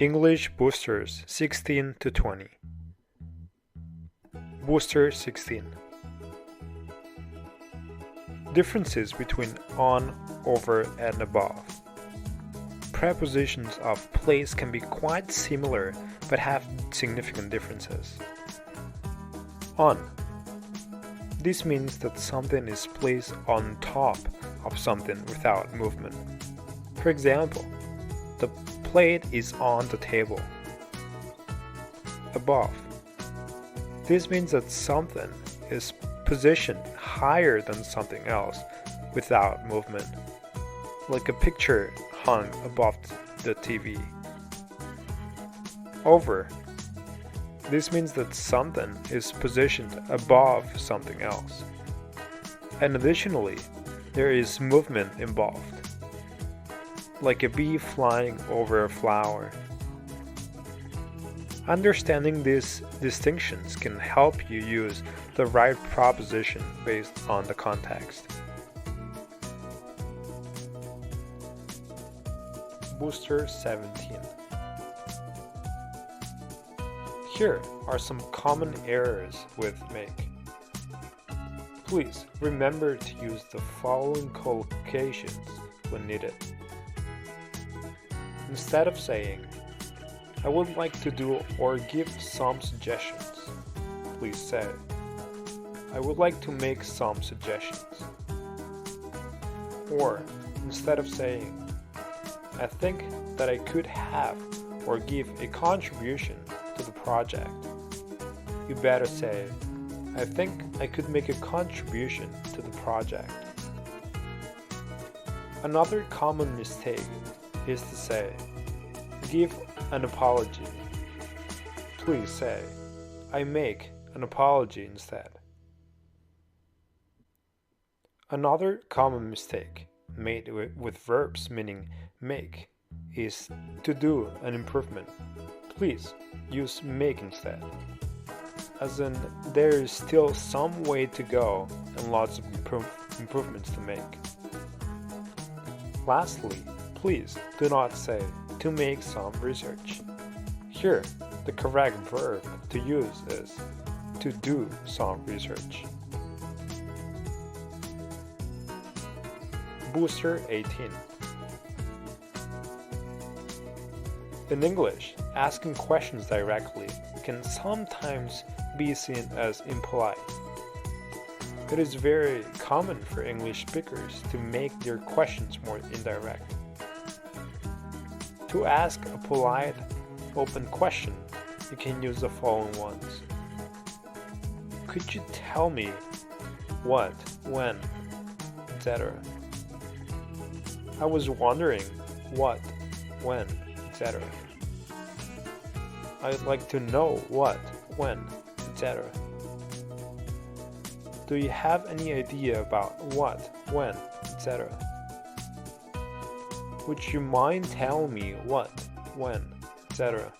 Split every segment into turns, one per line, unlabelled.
English boosters 16 to 20. Booster 16. Differences between on, over, and above. Prepositions of place can be quite similar but have significant differences. On. This means that something is placed on top of something without movement. For example, the plate is on the table. Above. This means that something is positioned higher than something else without movement, like a picture hung above the TV. Over. This means that something is positioned above something else. And additionally, there is movement involved, like a bee flying over a flower. Understanding these distinctions can help you use the right proposition based on the context. Booster 17. Here are some common errors with make. Please remember to use the following collocations when needed. Instead of saying, "I would like to do or give some suggestions," please say, "I would like to make some suggestions." Or, instead of saying, "I think that I could have or give a contribution to the project," you better say, "I think I could make a contribution to the project." Another common mistake is to say, "Give an apology." Please say, "I make an apology" instead. Another common mistake made with verbs meaning make is to do an improvement. Please use make instead, as in there is still some way to go and lots of improvements to make. Lastly, please do not say to make some research. Here, the correct verb to use is to do some research. Booster 18. In English, asking questions directly can sometimes be seen as impolite. It is very common for English speakers to make their questions more indirect. To ask a polite, open question, you can use the following ones. Could you tell me what, when, etc.? I was wondering what, when, etc. I'd like to know what, when, etc. Do you have any idea about what, when, etc.? Would you mind telling me what, when, etc.?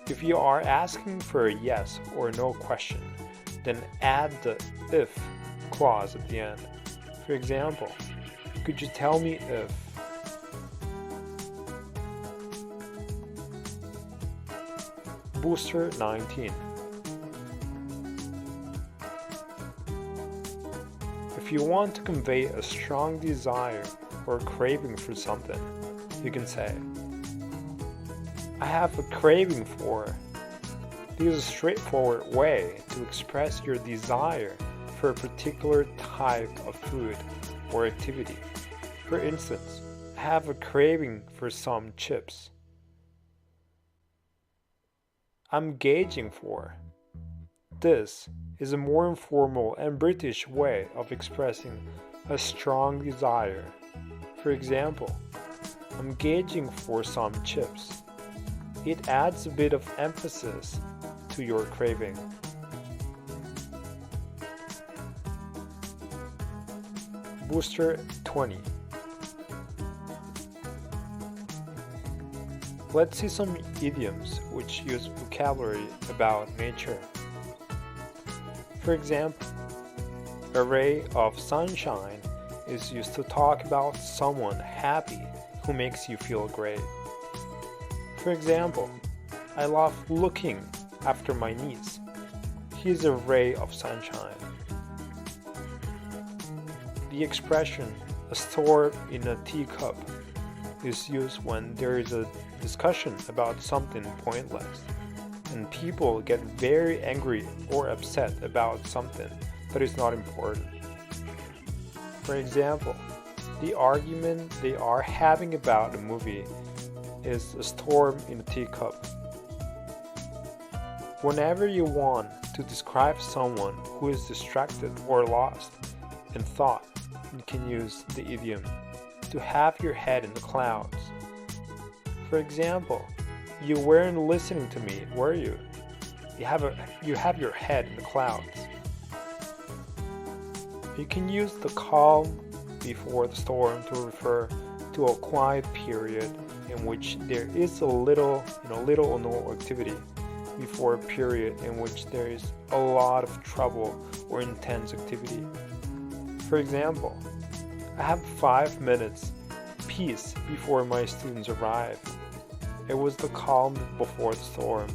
If you are asking for a yes or no question, then add the if clause at the end. For example, could you tell me if? Booster 19. If you want to convey a strong desire or craving for something, you can say, "I have a craving for." This is a straightforward way to express your desire for a particular type of food or activity. For instance, "I have a craving for some chips." I'm gauging for. This is a more informal and British way of expressing a strong desire. For example, "I'm gauging for some chips." It adds a bit of emphasis to your craving. Booster 20. Let's see some idioms which use vocabulary about nature. For example, a ray of sunshine is used to talk about someone happy who makes you feel great. For example, I love looking after my niece. He is a ray of sunshine. The expression, a storm in a teacup, is used when there is a discussion about something pointless, and people get very angry or upset about something that is not important. For example, the argument they are having about a movie is a storm in a teacup. Whenever you want to describe someone who is distracted or lost in thought, you can use the idiom to have your head in the clouds. For example, you weren't listening to me, were you? You have your head in the clouds. You can use the calm before the storm to refer to a quiet period in which there is little or no activity, before a period in which there is a lot of trouble or intense activity. For example, I have 5 minutes peace before my students arrive. It was the calm before the storm.